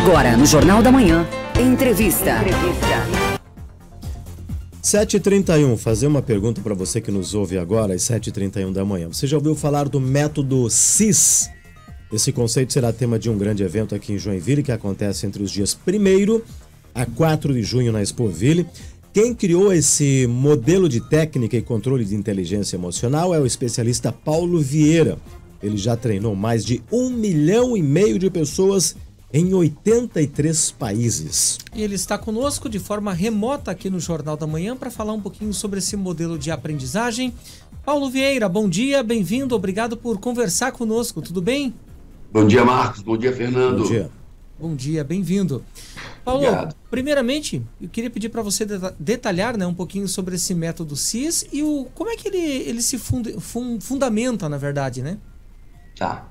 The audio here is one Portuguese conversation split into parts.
Agora, no Jornal da Manhã, entrevista. 7h31, fazer uma pergunta para você que nos ouve agora às 7h31 da manhã. Você já ouviu falar do método CIS? Esse conceito será tema de um grande evento aqui em Joinville, que acontece entre os dias 1º a 4 de junho na Expoville. Quem criou esse modelo de técnica e controle de inteligência emocional é o especialista Paulo Vieira. Ele já treinou mais de 1,5 milhão de pessoas em 83 países. E ele está conosco de forma remota aqui no Jornal da Manhã para falar um pouquinho sobre esse modelo de aprendizagem. Paulo Vieira, bom dia, bem-vindo, obrigado por conversar conosco, tudo bem? Bom dia, Marcos, bom dia, Fernando. Bom dia. Bom dia, bem-vindo. Paulo, Obrigado. Primeiramente, eu queria pedir para você detalhar, né, um pouquinho sobre esse método CIS e como é que ele se fundamenta, na verdade, né? Tá.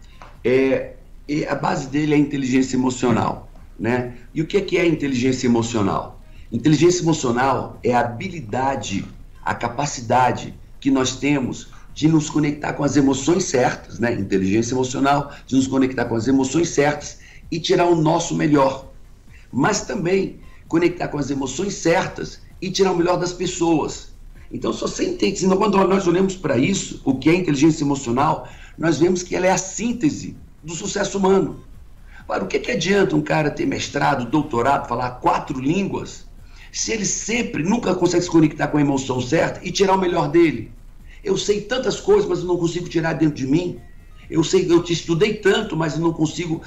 A base dele é a inteligência emocional, né? E o que é inteligência emocional? Inteligência emocional é a habilidade, a capacidade que nós temos de nos conectar com as emoções certas, né? Inteligência emocional, de nos conectar com as emoções certas e tirar o nosso melhor. Mas também conectar com as emoções certas e tirar o melhor das pessoas. Então, se você entende, quando nós olhamos para isso, o que é inteligência emocional, nós vemos que ela é a síntese do sucesso humano. Para o que adianta um cara ter mestrado, doutorado, falar 4 línguas, se ele sempre, nunca consegue se conectar com a emoção certa e tirar o melhor dele? Eu sei tantas coisas, mas eu não consigo tirar dentro de mim. Eu te estudei tanto, mas eu não consigo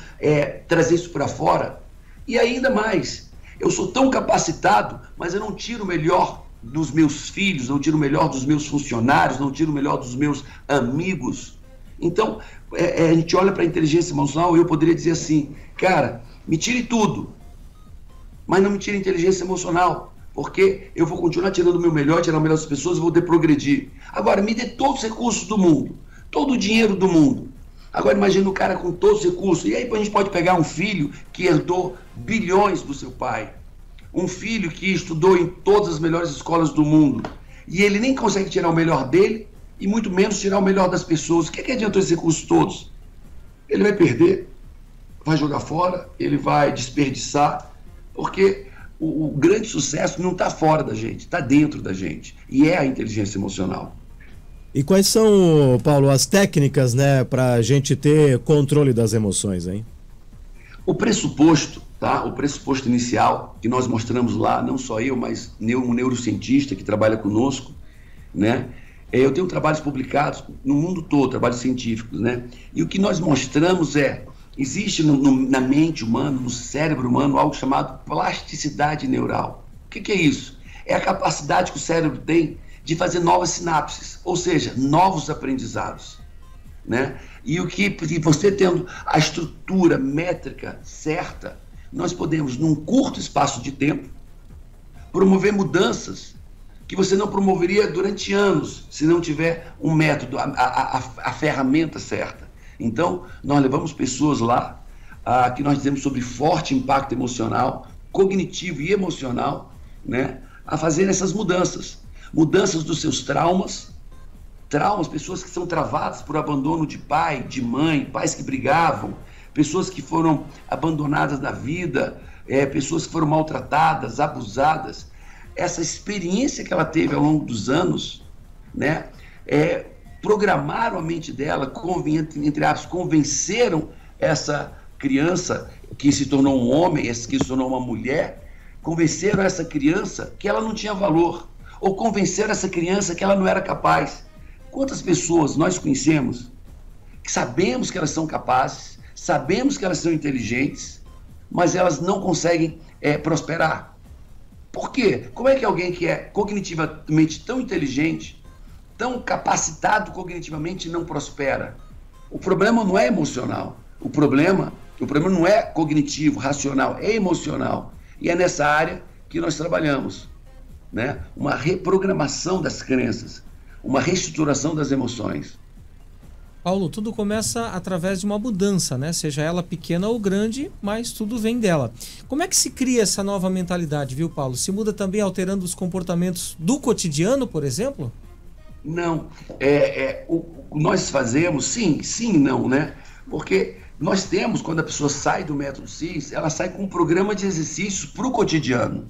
trazer isso para fora. E ainda mais, eu sou tão capacitado, mas eu não tiro o melhor dos meus filhos, não tiro o melhor dos meus funcionários, não tiro o melhor dos meus amigos. Então, a gente olha para a inteligência emocional e eu poderia dizer assim, cara, me tire tudo, mas não me tire a inteligência emocional, porque eu vou continuar tirando o meu melhor, tirar o melhor das pessoas e vou poder progredir. Agora, me dê todos os recursos do mundo, todo o dinheiro do mundo. Agora, imagina o cara com todos os recursos. E aí a gente pode pegar um filho que herdou bilhões do seu pai, um filho que estudou em todas as melhores escolas do mundo, e ele nem consegue tirar o melhor dele, e muito menos tirar o melhor das pessoas. O que adiantou esses recursos todos? Ele vai perder, vai jogar fora, ele vai desperdiçar, porque o grande sucesso não está fora da gente, está dentro da gente, e é a inteligência emocional. E quais são, Paulo, as técnicas, né, para a gente ter controle das emoções, hein? O pressuposto, tá? O pressuposto inicial que nós mostramos lá, não só eu, mas um neurocientista que trabalha conosco, né? Eu tenho trabalhos publicados no mundo todo, trabalhos científicos, né? E o que nós mostramos existe na mente humana, no cérebro humano, algo chamado plasticidade neural. O que é isso? É a capacidade que o cérebro tem de fazer novas sinapses, ou seja, novos aprendizados, né? E você tendo a estrutura métrica certa, nós podemos, num curto espaço de tempo, promover mudanças que você não promoveria durante anos, se não tiver um método, a ferramenta certa. Então, nós levamos pessoas lá, que nós dizemos sobre forte impacto emocional, cognitivo e emocional, né, a fazer essas mudanças. Mudanças dos seus traumas, pessoas que são travadas por abandono de pai, de mãe, pais que brigavam, pessoas que foram abandonadas da vida, pessoas que foram maltratadas, abusadas. Essa experiência que ela teve ao longo dos anos, né, programaram a mente dela, entre aspas, convenceram essa criança que se tornou um homem, que se tornou uma mulher, convenceram essa criança que ela não tinha valor, ou convenceram essa criança que ela não era capaz. Quantas pessoas nós conhecemos que sabemos que elas são capazes, sabemos que elas são inteligentes, mas elas não conseguem prosperar? Por quê? Como é que alguém que é cognitivamente tão inteligente, tão capacitado cognitivamente, não prospera? O problema não é emocional. O problema não é cognitivo, racional, é emocional. E é nessa área que nós trabalhamos, né? Uma reprogramação das crenças, uma reestruturação das emoções. Paulo, tudo começa através de uma mudança, né? Seja ela pequena ou grande, mas tudo vem dela. Como é que se cria essa nova mentalidade, viu, Paulo? Se muda também alterando os comportamentos do cotidiano, por exemplo? Não. Nós fazemos, sim e não, né? Porque nós temos, quando a pessoa sai do método CIS, ela sai com um programa de exercícios para o cotidiano.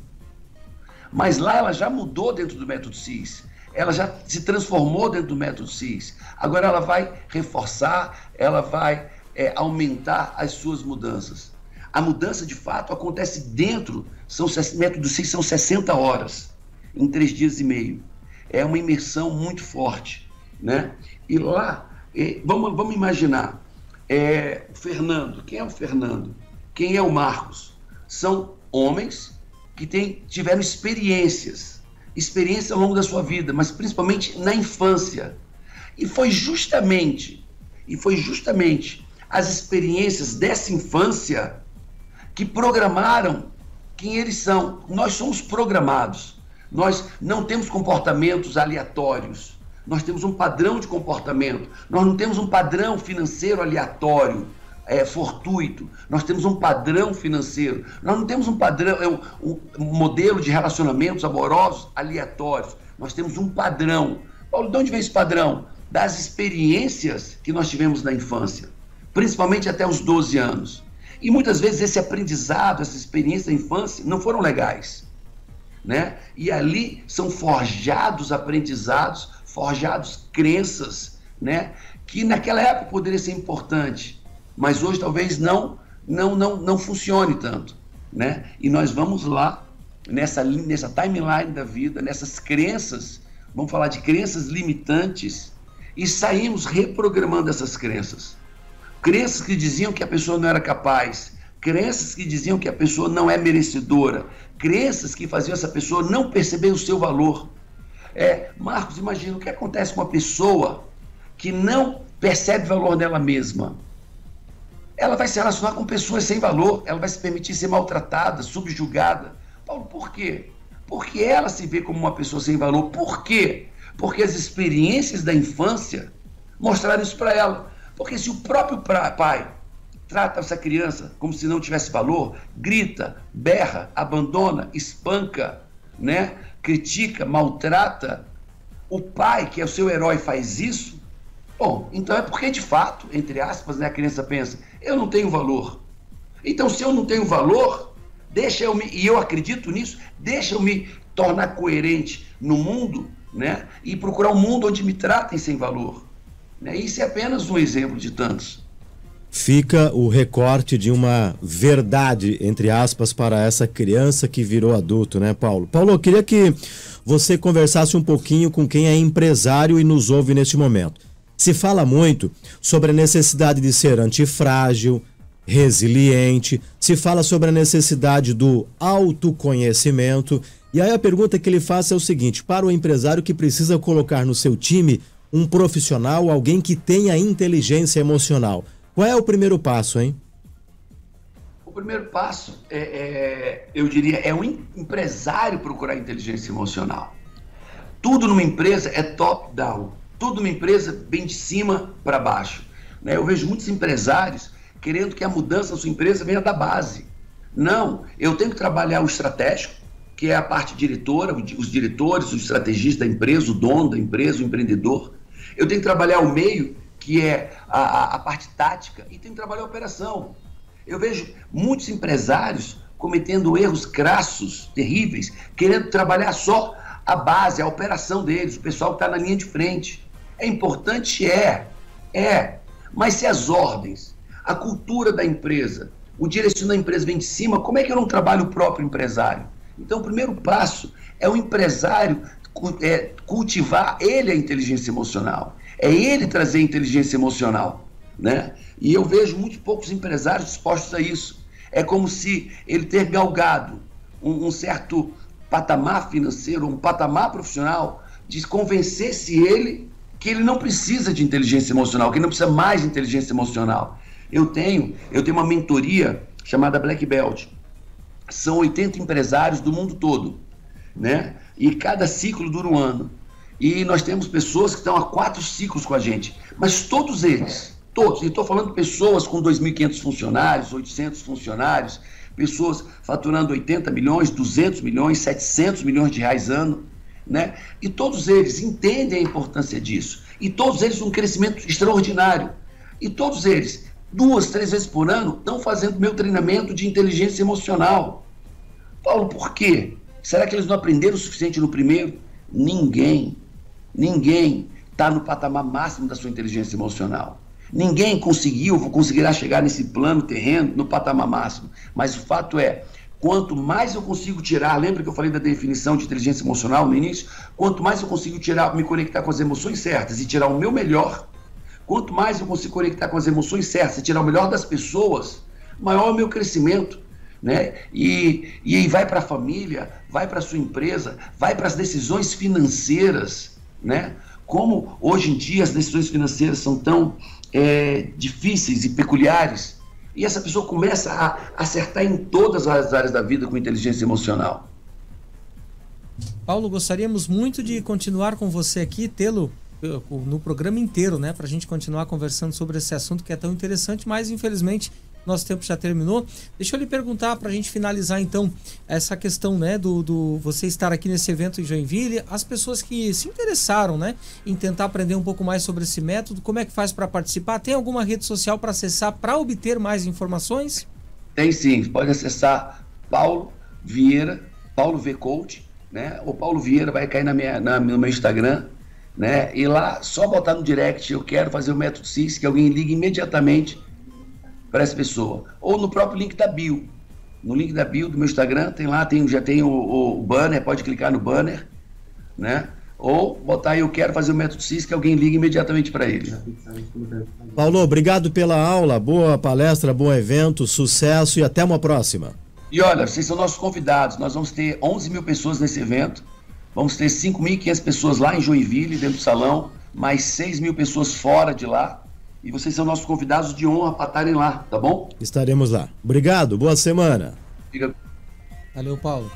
Mas lá ela já mudou dentro do método CIS. Ela já se transformou dentro do método CIS. Agora ela vai reforçar, ela vai aumentar as suas mudanças. A mudança, de fato, acontece dentro, método CIS são 60 horas, em 3 dias e meio. É uma imersão muito forte, né? E lá, vamos imaginar, o Fernando, quem é o Fernando? Quem é o Marcos? São homens que tiveram experiências ao longo da sua vida, mas principalmente na infância. E foi justamente as experiências dessa infância que programaram quem eles são. Nós somos programados. Nós não temos comportamentos aleatórios. Nós temos um padrão de comportamento. Nós não temos um padrão financeiro aleatório, fortuito. Nós temos um padrão financeiro. Nós não temos um padrão, um modelo de relacionamentos amorosos aleatórios. Nós temos um padrão. Paulo, de onde vem esse padrão? Das experiências que nós tivemos na infância, principalmente até os 12 anos. E muitas vezes esse aprendizado, essa experiência da infância não foram legais, né? E ali são forjados aprendizados, forjados crenças, né? Que naquela época poderia ser importante, mas hoje talvez não funcione tanto, né? E nós vamos lá, nessa timeline da vida, nessas crenças, vamos falar de crenças limitantes, e saímos reprogramando essas crenças. Crenças que diziam que a pessoa não era capaz, crenças que diziam que a pessoa não é merecedora, crenças que faziam essa pessoa não perceber o seu valor. Marcos, imagina o que acontece com uma pessoa que não percebe valor nela mesma. Ela vai se relacionar com pessoas sem valor, ela vai se permitir ser maltratada, subjugada. Paulo, por quê? Porque ela se vê como uma pessoa sem valor. Por quê? Porque as experiências da infância mostraram isso para ela. Porque se o próprio pai trata essa criança como se não tivesse valor, grita, berra, abandona, espanca, né? Critica, maltrata, o pai, que é o seu herói, faz isso, bom, então é porque de fato, entre aspas, né, a criança pensa, eu não tenho valor. Então, se eu não tenho valor, e eu acredito nisso, deixa eu me tornar coerente no mundo, né? E procurar um mundo onde me tratem sem valor. Isso é apenas um exemplo de tantos. Fica o recorte de uma verdade, entre aspas, para essa criança que virou adulto, né, Paulo? Paulo, eu queria que você conversasse um pouquinho com quem é empresário e nos ouve neste momento. Se fala muito sobre a necessidade de ser antifrágil, resiliente, se fala sobre a necessidade do autoconhecimento. E aí a pergunta que ele faz é o seguinte: para o empresário que precisa colocar no seu time um profissional, alguém que tenha inteligência emocional, qual é o primeiro passo, hein? O primeiro passo, eu diria, é o empresário procurar inteligência emocional. Tudo numa empresa é top-down. Tudo numa empresa vem de cima para baixo, né? Eu vejo muitos empresários querendo que a mudança da sua empresa venha da base. Não, eu tenho que trabalhar o estratégico, que é a parte diretora, os diretores, os estrategistas da empresa, o dono da empresa, o empreendedor. Eu tenho que trabalhar o meio, que é a parte tática, e tenho que trabalhar a operação. Eu vejo muitos empresários cometendo erros crassos, terríveis, querendo trabalhar só a base, a operação deles, o pessoal que está na linha de frente. É importante, mas se as ordens, a cultura da empresa, o direcionamento da empresa vem de cima, como é que eu não trabalho o próprio empresário? Então, o primeiro passo é o empresário cultivar ele a inteligência emocional. É ele trazer a inteligência emocional, né? E eu vejo muito poucos empresários dispostos a isso. É como se ele ter galgado um certo patamar financeiro, um patamar profissional, convencesse ele que ele não precisa de inteligência emocional, que ele não precisa mais de inteligência emocional. Eu tenho uma mentoria chamada Black Belt. São 80 empresários do mundo todo, né? E cada ciclo dura um ano. E nós temos pessoas que estão há 4 ciclos com a gente. Mas todos eles, e estou falando de pessoas com 2.500 funcionários, 800 funcionários, pessoas faturando 80 milhões, 200 milhões, 700 milhões de reais ano, né? E todos eles entendem a importância disso. E todos eles um crescimento extraordinário. E todos eles 2, 3 vezes por ano, estão fazendo meu treinamento de inteligência emocional. Paulo, por quê? Será que eles não aprenderam o suficiente no primeiro? Ninguém está no patamar máximo da sua inteligência emocional. Ninguém conseguirá chegar nesse plano terreno no patamar máximo. Mas o fato é, quanto mais eu consigo tirar, lembra que eu falei da definição de inteligência emocional no início? Quanto mais eu consigo tirar, me conectar com as emoções certas e tirar o meu melhor, quanto mais eu consigo conectar com as emoções certas e tirar o melhor das pessoas, maior é o meu crescimento, né? E aí vai para a família, vai para a sua empresa, vai para as decisões financeiras, né? Como hoje em dia as decisões financeiras são tão difíceis e peculiares, e essa pessoa começa a acertar em todas as áreas da vida com inteligência emocional. Paulo, gostaríamos muito de continuar com você aqui, tê-lo no programa inteiro, né, para a gente continuar conversando sobre esse assunto que é tão interessante, mas infelizmente nosso tempo já terminou. Deixa eu lhe perguntar, para a gente finalizar então, essa questão, né, do você estar aqui nesse evento em Joinville, as pessoas que se interessaram, né, em tentar aprender um pouco mais sobre esse método, como é que faz para participar? Tem alguma rede social para acessar, para obter mais informações? Tem sim, pode acessar Paulo Vieira, Paulo V Coach, né, ou Paulo Vieira, vai cair no meu Instagram, né, e lá só botar no direct, eu quero fazer o método CIS, que alguém liga imediatamente para essa pessoa, ou no próprio link da bio. No link da bio do meu Instagram, tem lá, já tem o banner, pode clicar no banner, né? Ou botar aí, eu quero fazer o método CIS, que alguém liga imediatamente para ele. Paulo, obrigado pela aula, boa palestra, bom evento, sucesso e até uma próxima. E olha, vocês são nossos convidados, nós vamos ter 11 mil pessoas nesse evento, vamos ter 5.500 pessoas lá em Joinville, dentro do salão, mais 6 mil pessoas fora de lá. E vocês são nossos convidados de honra para estarem lá, tá bom? Estaremos lá. Obrigado, boa semana. Fica... Valeu, Paulo.